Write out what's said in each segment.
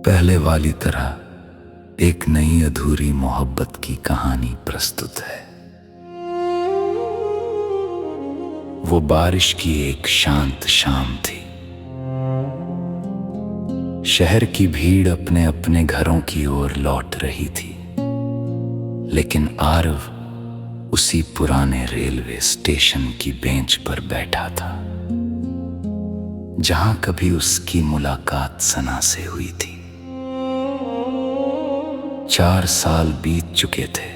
पहले वाली तरह एक नई अधूरी मोहब्बत की कहानी प्रस्तुत है। वो बारिश की एक शांत शाम थी। शहर की भीड़ अपने अपने घरों की ओर लौट रही थी, लेकिन आरव उसी पुराने रेलवे स्टेशन की बेंच पर बैठा था, जहां कभी उसकी मुलाकात सना से हुई थी। 4 साल बीत चुके थे,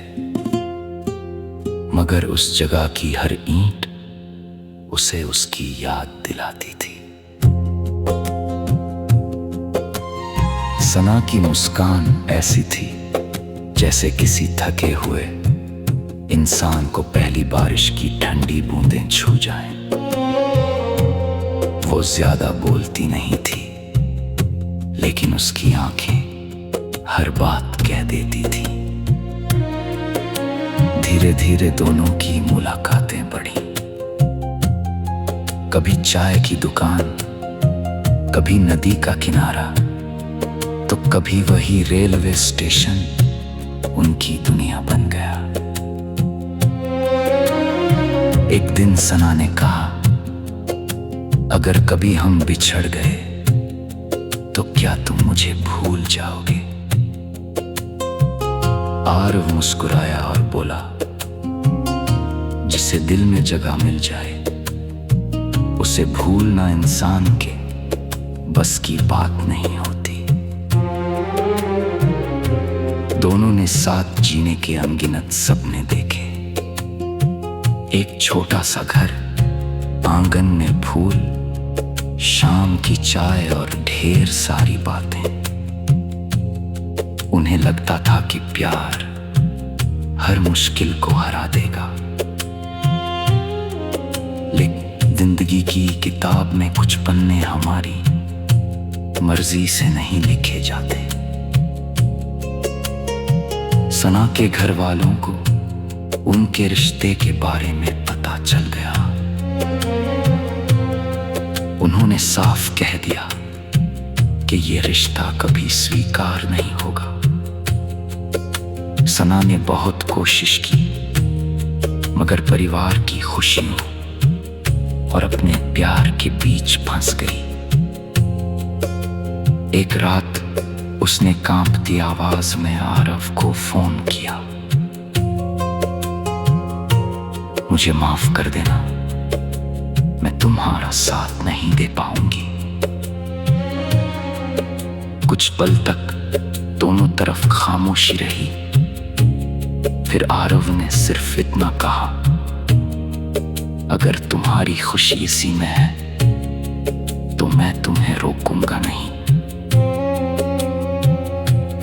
मगर उस जगह की हर ईंट उसे उसकी याद दिलाती थी। सना की मुस्कान ऐसी थी जैसे किसी थके हुए इंसान को पहली बारिश की ठंडी बूंदें छू जाएं। वो ज्यादा बोलती नहीं थी, लेकिन उसकी आंखें हर बात कह देती थी। धीरे धीरे दोनों की मुलाकातें बढ़ी। कभी चाय की दुकान, कभी नदी का किनारा, तो कभी वही रेलवे स्टेशन उनकी दुनिया बन गया। एक दिन सना ने कहा, अगर कभी हम बिछड़ गए तो क्या तुम मुझे भूल जाओगे? आरव मुस्कुराया और बोला, जिसे दिल में जगह मिल जाए उसे भूलना इंसान के बस की बात नहीं होती। दोनों ने साथ जीने के अनगिनत सपने देखे। एक छोटा सा घर, आंगन में फूल, शाम की चाय और ढेर सारी बातें। उन्हें लगता था कि प्यार हर मुश्किल को हरा देगा, लेकिन जिंदगी की किताब में कुछ पन्ने हमारी मर्जी से नहीं लिखे जाते। सना के घर वालों को उनके रिश्ते के बारे में पता चल गया। उन्होंने साफ कह दिया कि ये रिश्ता कभी स्वीकार नहीं होगा। सना ने बहुत कोशिश की, मगर परिवार की खुशियों और अपने प्यार के बीच फंस गई। एक रात उसने कांपती आवाज में आरव को फोन किया, मुझे माफ कर देना, मैं तुम्हारा साथ नहीं दे पाऊंगी। कुछ पल तक दोनों तरफ खामोशी रही। फिर आरव ने सिर्फ इतना कहा, अगर तुम्हारी खुशी इसी में है तो मैं तुम्हें रोकूंगा नहीं।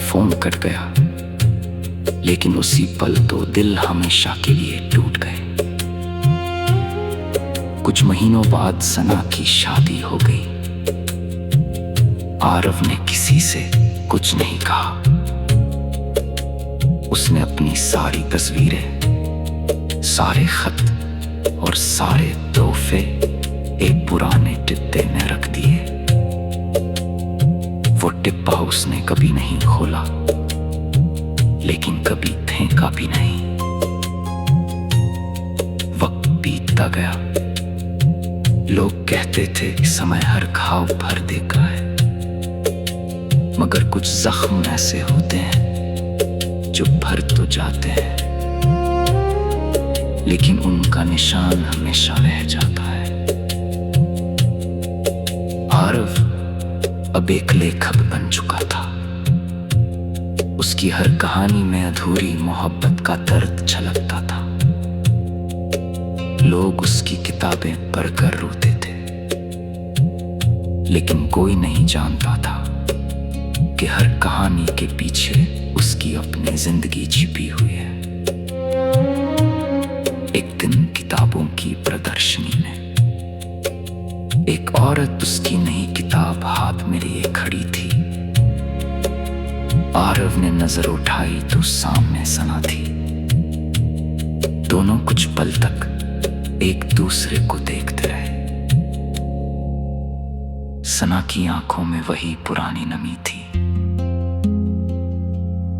फोन कट गया, लेकिन उसी पल तो दिल हमेशा के लिए टूट गए। कुछ महीनों बाद सना की शादी हो गई। आरव ने किसी से कुछ नहीं कहा। उसने अपनी सारी तस्वीरें, सारे खत और सारे तोहफे एक पुराने डिब्बे में रख दिए। वो डिब्बा उसने कभी नहीं खोला, लेकिन कभी फेंका भी नहीं। वक्त बीतता गया। लोग कहते थे कि समय हर घाव भर देता है, मगर कुछ जख्म ऐसे होते हैं जो भर तो जाते हैं, लेकिन उनका निशान हमेशा रह जाता है। आरव अब एक लेखक बन चुका था। उसकी हर कहानी में अधूरी मोहब्बत का दर्द झलकता था। लोग उसकी किताबें पढ़कर रोते थे, लेकिन कोई नहीं जानता था कि हर कहानी के पीछे उसकी अपनी जिंदगी छिपी हुई है। एक दिन किताबों की प्रदर्शनी में एक औरत उसकी नई किताब हाथ में लिए खड़ी थी। आरव ने नजर उठाई तो सामने सना थी। दोनों कुछ पल तक एक दूसरे को देखते रहे। सना की आंखों में वही पुरानी नमी थी।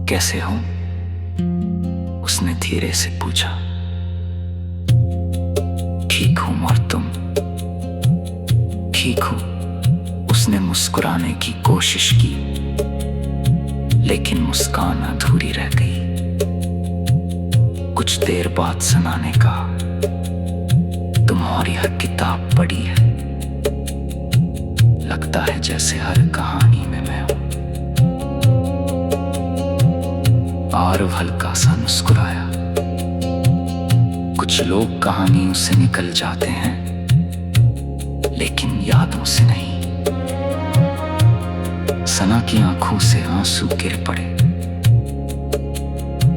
कैसे हो? उसने धीरे से पूछा। ठीक हूं, और तुम? ठीक हूं, उसने मुस्कुराने की कोशिश की, लेकिन मुस्कान अधूरी रह गई। कुछ देर बाद सना ने कहा, तुम्हारी हर किताब पढ़ी है। लगता है जैसे हर कहानी में मैं हूं। आरव हल्का सा मुस्कुराया। कुछ लोग कहानियों से निकल जाते हैं, लेकिन यादों से नहीं। सना की आंखों से आंसू गिर पड़े।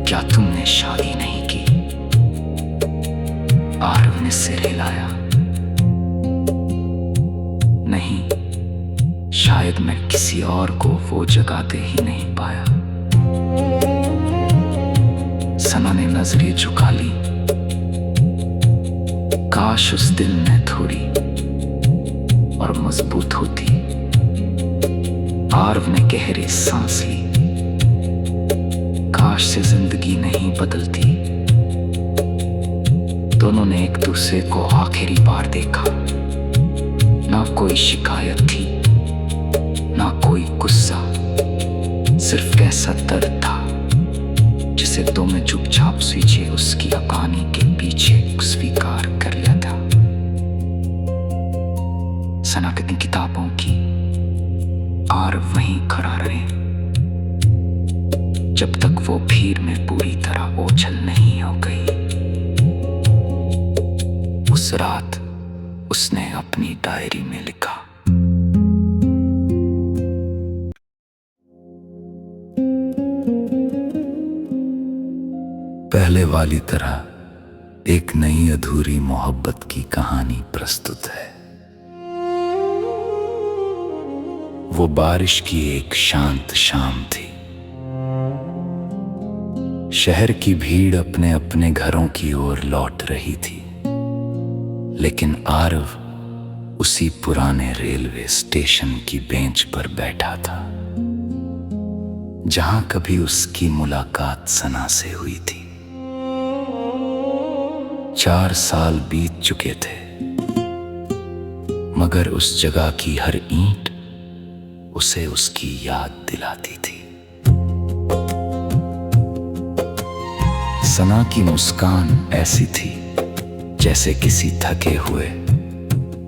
क्या तुमने शादी नहीं की? आरव ने सिर हिलाया। नहीं, शायद मैं किसी और को वो जगह दे ही नहीं पाया। सना ने नजरें झुका ली। काश उस दिल में थोड़ी और मजबूत होती। आरव ने गहरी सांस ली। काश से जिंदगी नहीं बदलती। दोनों ने एक दूसरे को आखिरी बार देखा। ना कोई शिकायत थी, ना कोई गुस्सा, सिर्फ कैसा दर्द था जिसे तो में चुपचाप सींचे उसकी कहानी के पीछे स्वीकार कर लिया था। सना की किताबों की आरव वहीं खड़ा रहे, जब तक वो भीड़ में पूरी तरह ओझल नहीं हो गई। उस रात उसने अपनी डायरी में लिखा, पहले वाली तरह एक नई अधूरी मोहब्बत की कहानी प्रस्तुत है। वो बारिश की एक शांत शाम थी। शहर की भीड़ अपने अपने घरों की ओर लौट रही थी, लेकिन आरव उसी पुराने रेलवे स्टेशन की बेंच पर बैठा था, जहां कभी उसकी मुलाकात सना से हुई थी। 4 साल बीत चुके थे, मगर उस जगह की हर ईंट उसे उसकी याद दिलाती थी। सना की मुस्कान ऐसी थी जैसे किसी थके हुए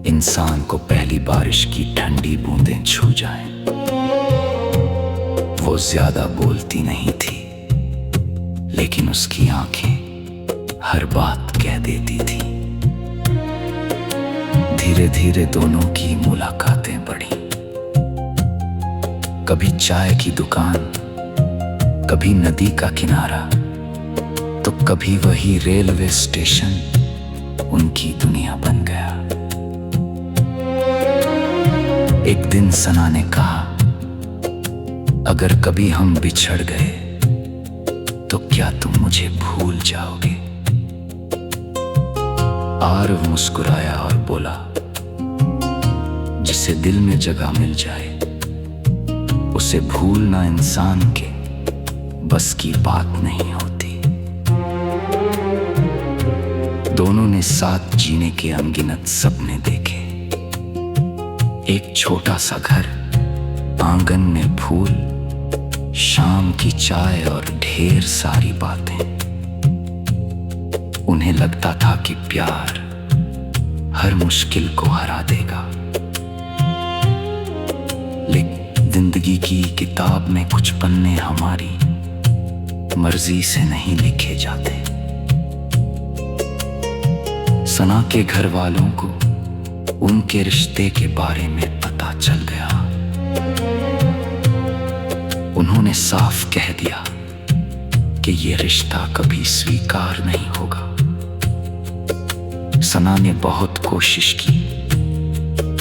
इंसान को पहली बारिश की ठंडी बूंदें छू जाएं। वो ज्यादा बोलती नहीं थी, लेकिन उसकी आंखें हर बात कह देती थी। धीरे धीरे दोनों की मुलाकातें बढ़ी। कभी चाय की दुकान, कभी नदी का किनारा, तो कभी वही रेलवे स्टेशन उनकी दुनिया बन गया। एक दिन सना ने कहा, अगर कभी हम बिछड़ गए तो क्या तुम मुझे भूल जाओगे? आरव मुस्कुराया और बोला, जिसे दिल में जगह मिल जाए उसे भूलना इंसान के बस की बात नहीं होती। दोनों ने साथ जीने के अनगिनत सपने देखे। एक छोटा सा घर, आंगन में फूल, शाम की चाय और ढेर सारी बातें। उन्हें लगता था कि प्यार हर मुश्किल को हरा देगा, लेकिन जिंदगी की किताब में कुछ पन्ने हमारी मर्जी से नहीं लिखे जाते। सना के घर वालों को उनके रिश्ते के बारे में पता चल गया। उन्होंने साफ कह दिया कि ये रिश्ता कभी स्वीकार नहीं होगा। सना ने बहुत कोशिश की,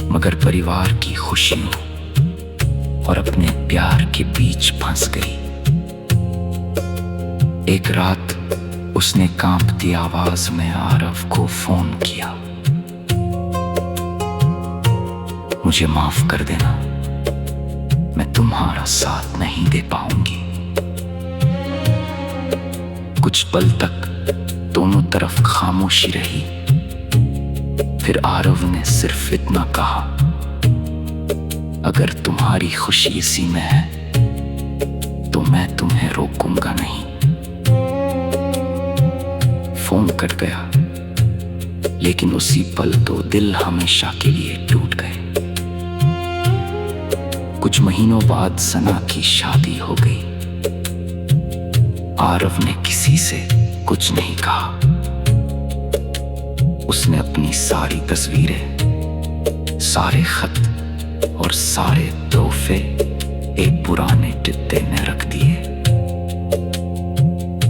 मगर परिवार की खुशियों और अपने प्यार के बीच फंस गई। एक रात उसने कांपती आवाज में आरव को फोन किया। मुझे माफ कर देना, मैं तुम्हारा साथ नहीं दे पाऊंगी। कुछ पल तक दोनों तरफ खामोशी रही। फिर आरव ने सिर्फ इतना कहा, अगर तुम्हारी खुशी इसी में है तो मैं तुम्हें रोकूंगा नहीं। फोन कट गया, लेकिन उसी पल तो दिल हमेशा के लिए टूट गए। कुछ महीनों बाद सना की शादी हो गई। आरव ने किसी से कुछ नहीं कहा। उसने अपनी सारी तस्वीरें, सारे खत और सारे तोहफे एक पुराने डिब्बे में रख दिए।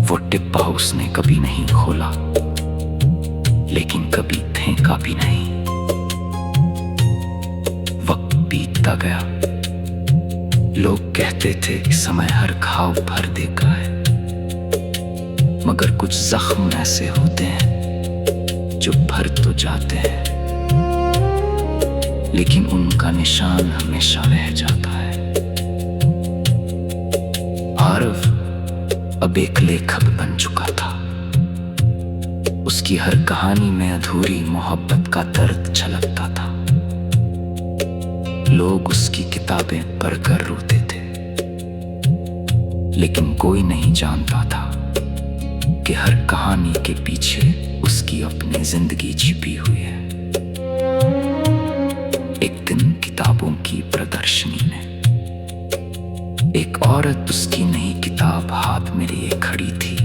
वो डिब्बा उसने कभी नहीं खोला, लेकिन कभी फेंका भी नहीं। वक्त बीतता गया। लोग कहते थे कि समय हर घाव भर देता है, मगर कुछ जख्म ऐसे होते हैं जो भर तो जाते हैं, लेकिन उनका निशान हमेशा रह जाता है। आरव अब एक लेखक बन चुका था। उसकी हर कहानी में अधूरी मोहब्बत का दर्द झलकता था। लोग उसकी किताबें पढ़कर रोते थे, लेकिन कोई नहीं जानता था कि हर कहानी के पीछे उसकी अपनी जिंदगी छिपी हुई है। एक दिन किताबों की प्रदर्शनी में एक औरत उसकी नई किताब हाथ में लिए खड़ी थी।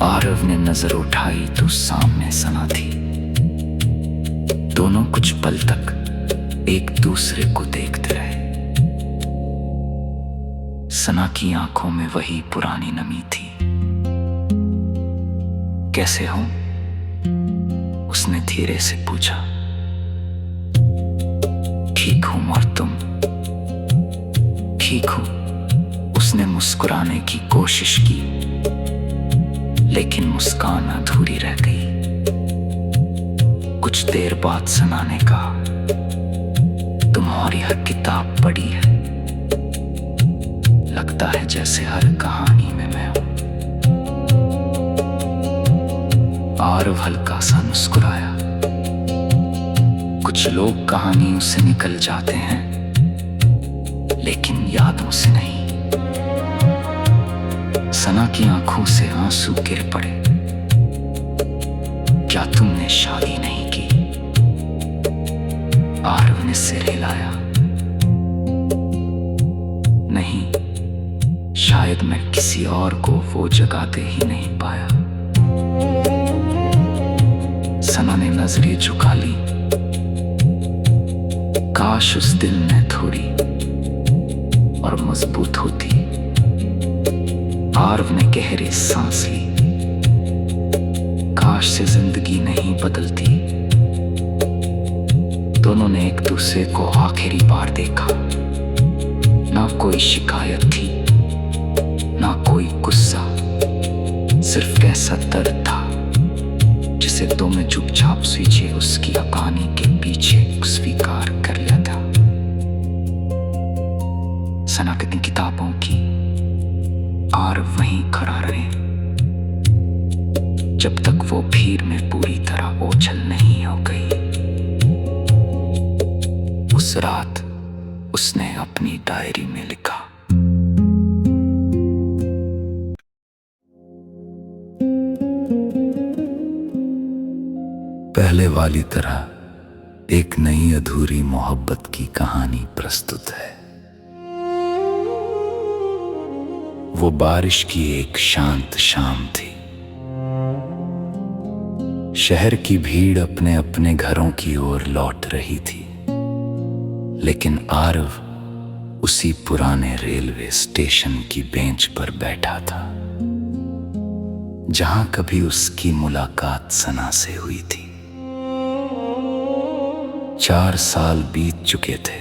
आरव ने नजर उठाई तो सामने सना थी। दोनों कुछ पल तक एक दूसरे को देखते रहे। सना की आंखों में वही पुरानी नमी थी। कैसे हो? उसने धीरे से पूछा। ठीक हूं, और तुम? ठीक हूं, उसने मुस्कुराने की कोशिश की, लेकिन मुस्कान अधूरी रह गई। कुछ देर बाद सना ने कहा, तुम्हारी हर किताब पढ़ी है, लगता है जैसे हर कहानी में मैं हूं। आरव हल्का सा मुस्कुराया। कुछ लोग कहानियों से निकल जाते हैं, लेकिन यादों से नहीं। सना की आंखों से आंसू गिर पड़े। क्या तुमने शादी नहीं की? आरव ने सिर हिलाया। नहीं, शायद मैं किसी और को वो जगह दे ही नहीं पाया। सना ने नजरें झुका ली। काश उस दिल में थोड़ी और मजबूत होती। आरव ने गहरी सांस ली। काश से जिंदगी नहीं बदलती। दोनों ने एक दूसरे को आखिरी बार देखा। ना कोई शिकायत थी, ना कोई गुस्सा, सिर्फ ऐसा दर्द था जिसे दोनों चुपचाप सींचे उसकी कहानी के पीछे स्वीकार कर लिया था। सना की किताबों की आरव वहीं खड़ा रहे, जब तक वो भीड़ में पूरी तरह ओझल नहीं हो गई। उस रात उसने अपनी डायरी में लिखा, पहले वाली तरह एक नई अधूरी मोहब्बत की कहानी प्रस्तुत है। वो बारिश की एक शांत शाम थी। शहर की भीड़ अपने अपने घरों की ओर लौट रही थी, लेकिन आरव उसी पुराने रेलवे स्टेशन की बेंच पर बैठा था, जहां कभी उसकी मुलाकात सना से हुई थी। 4 साल बीत चुके थे,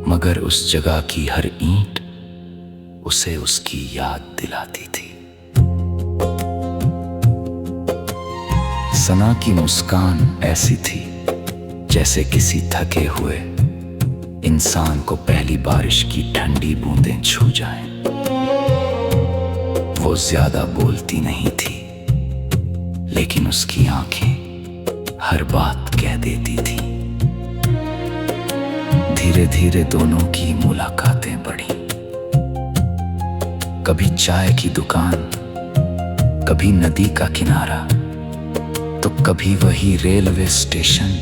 मगर उस जगह की हर ईंट उसे उसकी याद दिलाती थी। सना की मुस्कान ऐसी थी जैसे किसी थके हुए इंसान को पहली बारिश की ठंडी बूंदें छू जाएं। वो ज्यादा बोलती नहीं थी, लेकिन उसकी आंखें हर बात कह देती थी। धीरे धीरे दोनों की मुलाकातें बढ़ी। कभी चाय की दुकान, कभी नदी का किनारा, तो कभी वही रेलवे स्टेशन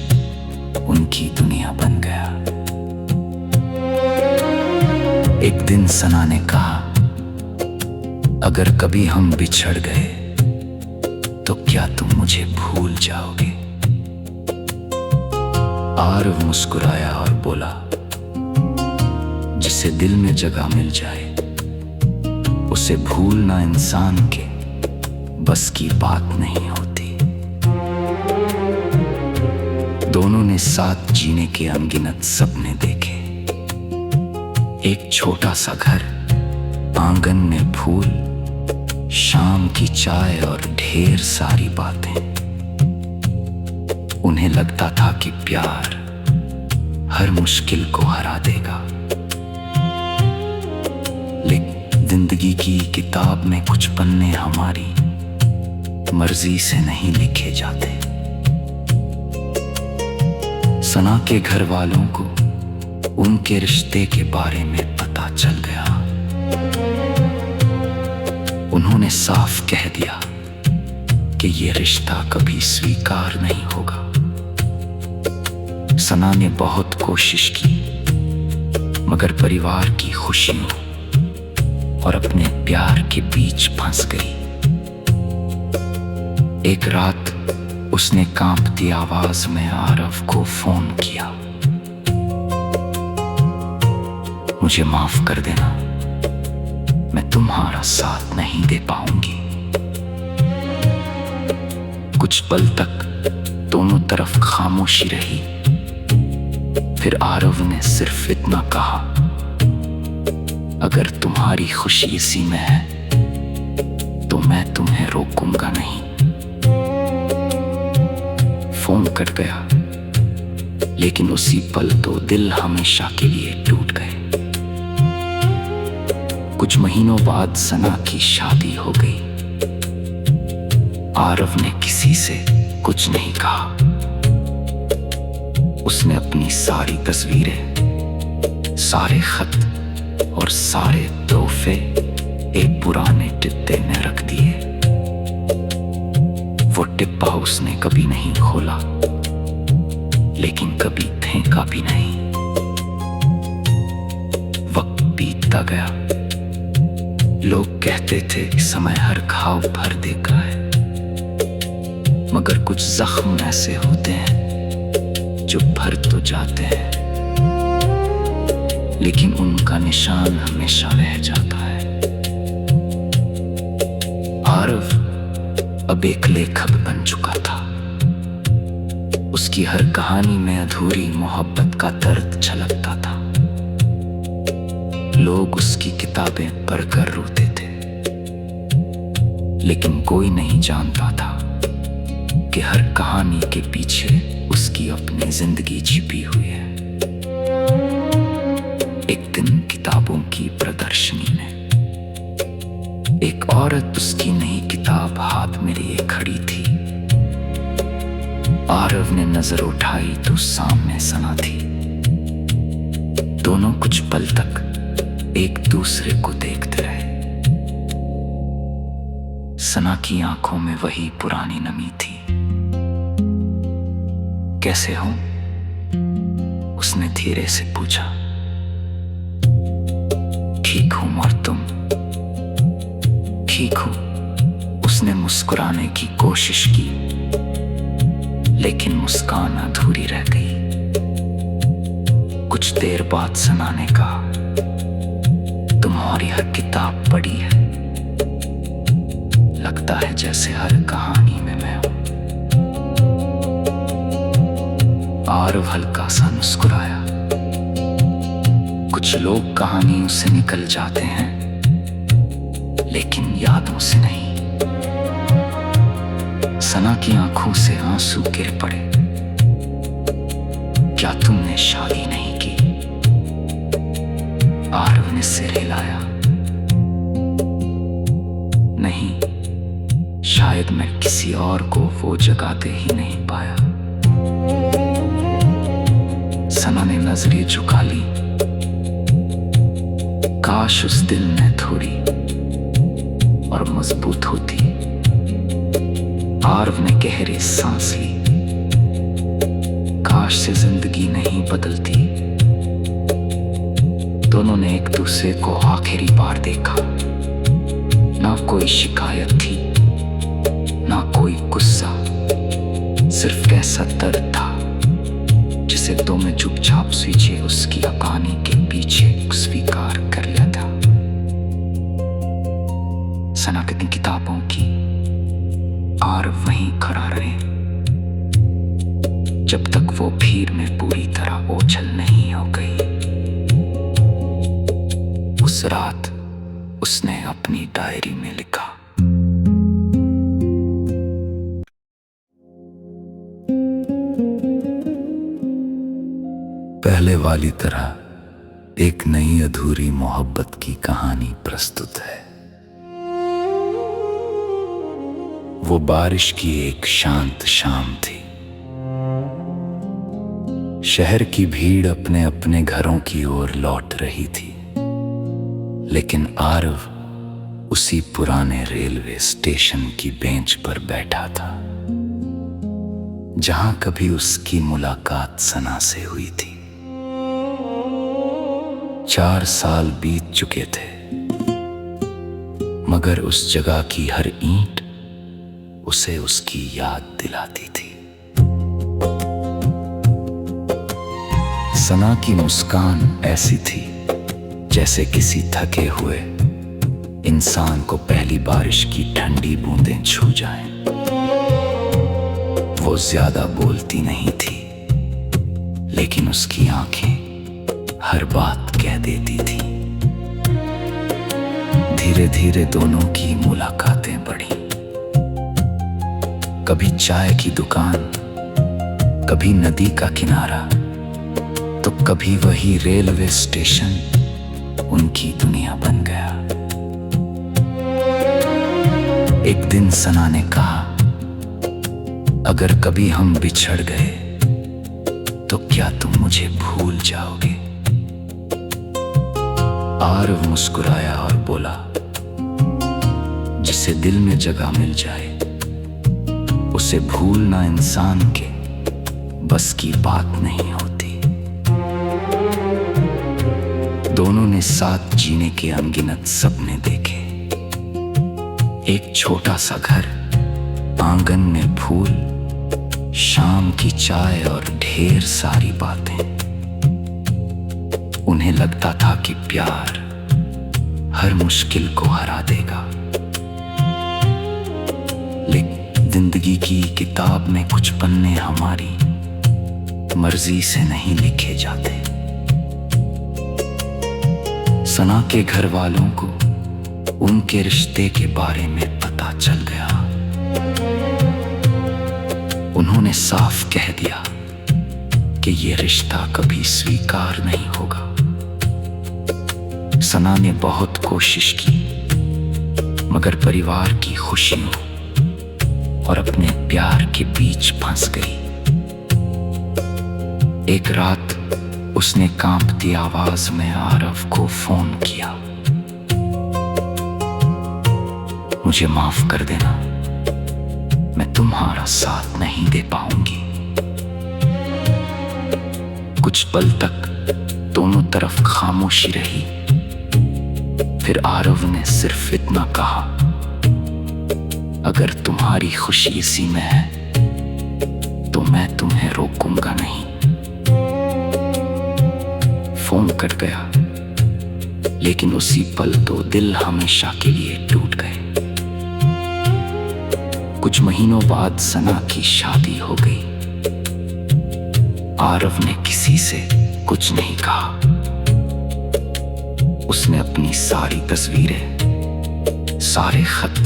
उनकी दुनिया बन गया। एक दिन सना ने कहा, अगर कभी हम बिछड़ गए तो क्या तुम मुझे भूल जाओगे? आरव मुस्कुराया और बोला, जिसे दिल में जगह मिल जाए उसे भूलना इंसान के बस की बात नहीं होती। दोनों ने साथ जीने के अनगिनत सपने देखे। एक छोटा सा घर, आंगन में फूल, शाम की चाय और ढेर सारी बातें। उन्हें लगता था कि प्यार हर मुश्किल को हरा देगा। लेकिन जिंदगी की किताब में कुछ पन्ने हमारी मर्जी से नहीं लिखे जाते। सना के घर वालों को उनके रिश्ते के बारे में पता चल गया। उन्होंने साफ कह दिया कि ये रिश्ता कभी स्वीकार नहीं होगा। सना ने बहुत कोशिश की, मगर परिवार की खुशियों और अपने प्यार के बीच फंस गई। एक रात उसने कांपती आवाज में आरव को फोन किया, मुझे माफ कर देना, मैं तुम्हारा साथ नहीं दे पाऊंगी। कुछ पल तक दोनों तरफ खामोशी रही। फिर आरव ने सिर्फ इतना कहा, अगर तुम्हारी खुशी इसी में है तो मैं तुम्हें रोकूंगा नहीं। फोन कट गया, लेकिन उसी पल तो दिल हमेशा के लिए टूट गए। कुछ महीनों बाद सना की शादी हो गई। आरव ने किसी से कुछ नहीं कहा। उसने अपनी सारी तस्वीरें, सारे खत और सारे तोहफे एक पुराने डिब्बे में रख दिए। वो डिब्बा उसने कभी नहीं खोला, लेकिन कभी फेंका भी नहीं। वक्त बीतता गया। लोग कहते थे कि समय हर घाव भर देता है, मगर कुछ जख्म ऐसे होते हैं जो भर तो जाते हैं, लेकिन उनका निशान हमेशा रह जाता है। आरव अब एक लेखक बन चुका था। उसकी हर कहानी में अधूरी मोहब्बत का दर्द झलकता था। लोग उसकी किताबें पढ़कर रोते थे, लेकिन कोई नहीं जानता था कि हर कहानी के पीछे उसकी अपनी जिंदगी छिपी हुई है। एक दिन किताबों की प्रदर्शनी में एक औरत उसकी नई किताब हाथ में लिए खड़ी थी। आरव ने नजर उठाई तो सामने सना थी। दोनों कुछ पल तक एक दूसरे को देखते रहे। सना की आंखों में वही पुरानी नमी थी। कैसे हो? उसने धीरे से पूछा। ठीक हूं, और तुम? ठीक हूं, उसने मुस्कुराने की कोशिश की, लेकिन मुस्कान अधूरी रह गई। कुछ देर बाद सना ने कहा, तुम्हारी हर किताब पढ़ी है, लगता है जैसे हर कहानी में मैं हूं। आरव हल्का सा मुस्कुराया। कुछ लोग कहानियों से निकल जाते हैं, लेकिन यादों से नहीं। सना की आंखों से आंसू गिर पड़े। ने शादी नहीं की। आरव ने सिर हिलाया। नहीं, शायद मैं किसी और को वो जगह दे ही नहीं पाया। सना ने नजरें झुका ली। काश उस दिल में थोड़ी और मजबूत होती। आरव ने गहरी सांस ली। काश से जिंदगी नहीं बदलती। दोनों ने एक दूसरे को आखिरी बार देखा। ना कोई शिकायत थी, ना कोई गुस्सा, सिर्फ कैसा दर्द था जिसे दो में चुपचाप स्वीचे उसकी कहानी के पीछे स्वीकार कर लिया था। सना कितनी किताबों की, आरव वहीं खड़ा रहे जब तक वो भीड़ में पूरी तरह ओझल नहीं हो गई। उस रात उसने अपनी डायरी में लिखा, पहले वाली तरह एक नई अधूरी मोहब्बत की कहानी प्रस्तुत है। वो बारिश की एक शांत शाम थी। शहर की भीड़ अपने अपने घरों की ओर लौट रही थी, लेकिन आरव उसी पुराने रेलवे स्टेशन की बेंच पर बैठा था जहां कभी उसकी मुलाकात सना से हुई थी। 4 साल बीत चुके थे, मगर उस जगह की हर ईंट उसे उसकी याद दिलाती थी। सना की मुस्कान ऐसी थी जैसे किसी थके हुए इंसान को पहली बारिश की ठंडी बूंदें छू जाएं। वो ज्यादा बोलती नहीं थी, लेकिन उसकी आंखें हर बात कह देती थी। धीरे धीरे दोनों की मुलाकातें बढ़ी। कभी चाय की दुकान, कभी नदी का किनारा, तो कभी वही रेलवे स्टेशन उनकी दुनिया बन गया। एक दिन सना ने कहा, अगर कभी हम बिछड़ गए तो क्या तुम मुझे भूल जाओगे? आरव मुस्कुराया और बोला, जिसे दिल में जगह मिल जाए उसे भूलना इंसान के बस की बात नहीं होती। दोनों ने साथ जीने के अनगिनत सपने देखे। एक छोटा सा घर, आंगन में फूल, शाम की चाय और ढेर सारी बातें। उन्हें लगता था कि प्यार हर मुश्किल को हरा देगा, लेकिन जिंदगी की किताब में कुछ पन्ने हमारी मर्जी से नहीं लिखे जाते। सना के घर वालों को उनके रिश्ते के बारे में पता चल गया। उन्होंने साफ कह दिया कि ये रिश्ता कभी स्वीकार नहीं होगा। सना ने बहुत कोशिश की, मगर परिवार की खुशियों और अपने प्यार के बीच फंस गई। एक रात उसने कांपती आवाज में आरव को फोन किया, मुझे माफ कर देना, मैं तुम्हारा साथ नहीं दे पाऊंगी। कुछ पल तक दोनों तरफ खामोशी रही। फिर आरव ने सिर्फ इतना कहा, अगर तुम्हारी खुशी इसी में है तो मैं तुम्हें रोकूंगा नहीं। फोन कट गया, लेकिन उसी पल तो दिल हमेशा के लिए टूट गए। कुछ महीनों बाद सना की शादी हो गई। आरव ने किसी से कुछ नहीं कहा। उसने अपनी सारी तस्वीरें, सारे खत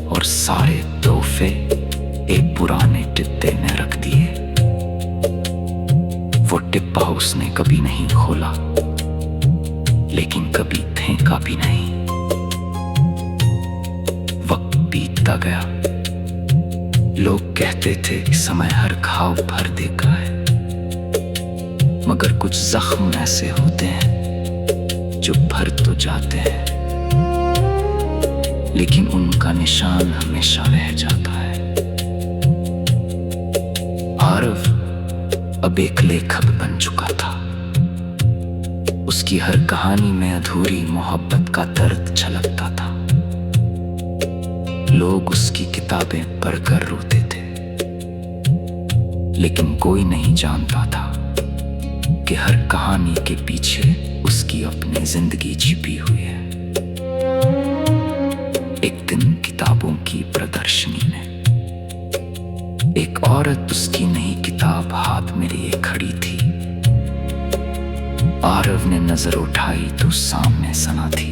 और सारे तोहफे एक पुराने डिब्बे में रख दिए। वो डिब्बा उसने कभी नहीं खोला, लेकिन कभी फेंका भी नहीं। वक्त बीतता गया, लोग कहते थे कि समय हर घाव भर देता है, मगर कुछ जख्म ऐसे होते हैं जो भर तो जाते हैं, लेकिन उनका निशान हमेशा रह जाता है। आरव अब एक लेखक बन चुका था। उसकी हर कहानी में अधूरी मोहब्बत का दर्द झलकता था। लोग उसकी किताबें पढ़कर रोते थे, लेकिन कोई नहीं जानता था कि हर कहानी के पीछे उसकी अपनी जिंदगी छिपी हुई है। एक दिन किताबों की प्रदर्शनी में एक औरत उसकी नई किताब हाथ में लिए खड़ी थी। आरव ने नजर उठाई तो सामने सना थी।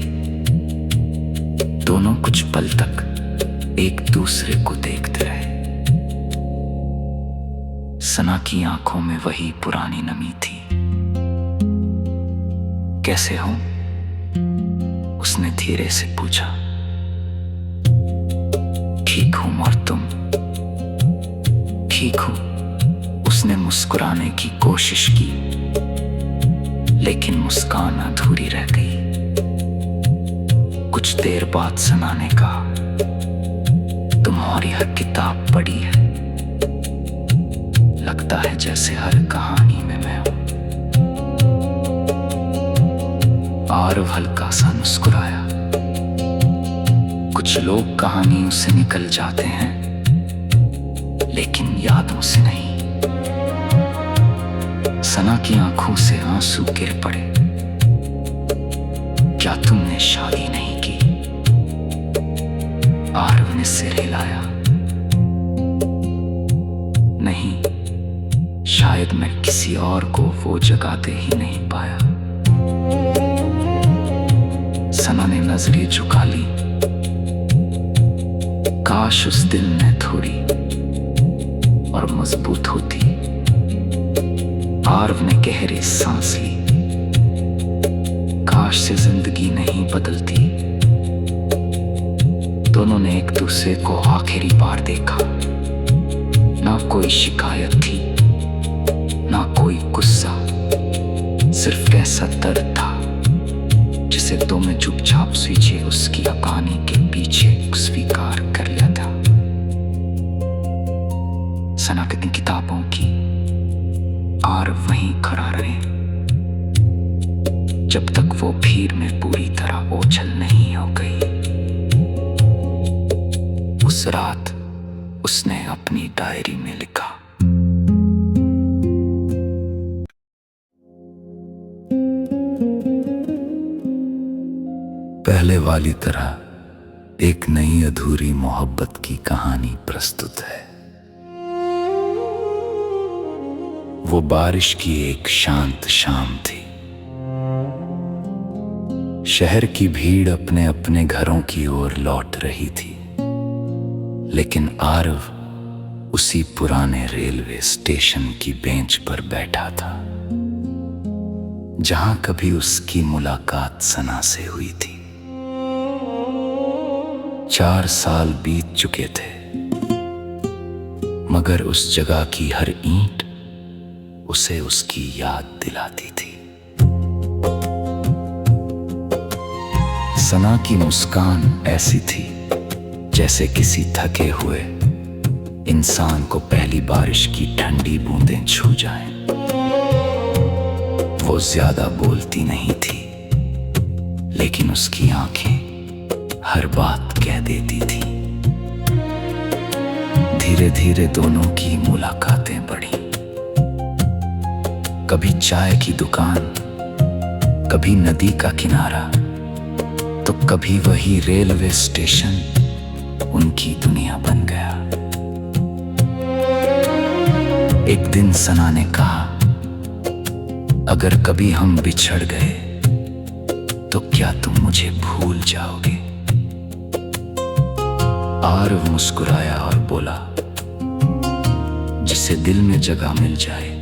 दोनों कुछ पल तक एक दूसरे को देखते रहे। सना की आंखों में वही पुरानी नमी थी। कैसे हो? उसने धीरे से पूछा। ठीक हूं, और तुम? ठीक हूं, उसने मुस्कुराने की कोशिश की, लेकिन मुस्कान अधूरी रह गई। कुछ देर बाद सना ने कहा, तुम्हारी हर किताब पढ़ी है, लगता है जैसे हर कहानी में मैं हूं। आरव हल्का सा मुस्कुराया। कुछ लोग कहानियों से निकल जाते हैं, लेकिन यादों से नहीं। सना की आंखों से आंसू गिर पड़े। क्या तुमने शादी नहीं की? आरव ने सिर हिलाया। नहीं, शायद मैं किसी और को वो जगह दे ही नहीं पाया। सना ने नजरें झुका ली। काश उस दिल में थोड़ी और मजबूत होती। आरव ने गहरी सांस ली। काश से जिंदगी नहीं बदलती। दोनों ने एक दूसरे को आखिरी बार देखा। ना कोई शिकायत थी, ना कोई गुस्सा, सिर्फ ऐसा दर्द था जिसे दोनों चुपचाप स्वीचे उसकी कहानी के पीछे स्वीकार कर लिया था। सना की किताबों की आरव वहीं खड़ा रहे, जब तक वो भीड़ में पूरी तरह ओझल नहीं हो गई। उस रात उसने अपनी डायरी में लिखा, पहले वाली तरह एक नई अधूरी मोहब्बत की कहानी प्रस्तुत है। वो बारिश की एक शांत शाम थी। शहर की भीड़ अपने अपने घरों की ओर लौट रही थी, लेकिन आरव उसी पुराने रेलवे स्टेशन की बेंच पर बैठा था, जहां कभी उसकी मुलाकात सना से हुई थी। 4 साल बीत चुके थे, मगर उस जगह की हर ईंट उसे उसकी याद दिलाती थी। सना की मुस्कान ऐसी थी जैसे किसी थके हुए इंसान को पहली बारिश की ठंडी बूंदें छू जाएं। वो ज्यादा बोलती नहीं थी, लेकिन उसकी आंखें हर बात कह देती थी। धीरे धीरे दोनों की मुलाकातें बढ़ी। कभी चाय की दुकान, कभी नदी का किनारा, तो कभी वही रेलवे स्टेशन उनकी दुनिया बन गया। एक दिन सना ने कहा, अगर कभी हम बिछड़ गए तो क्या तुम मुझे भूल जाओगे? आरव मुस्कुराया और बोला, जिसे दिल में जगह मिल जाए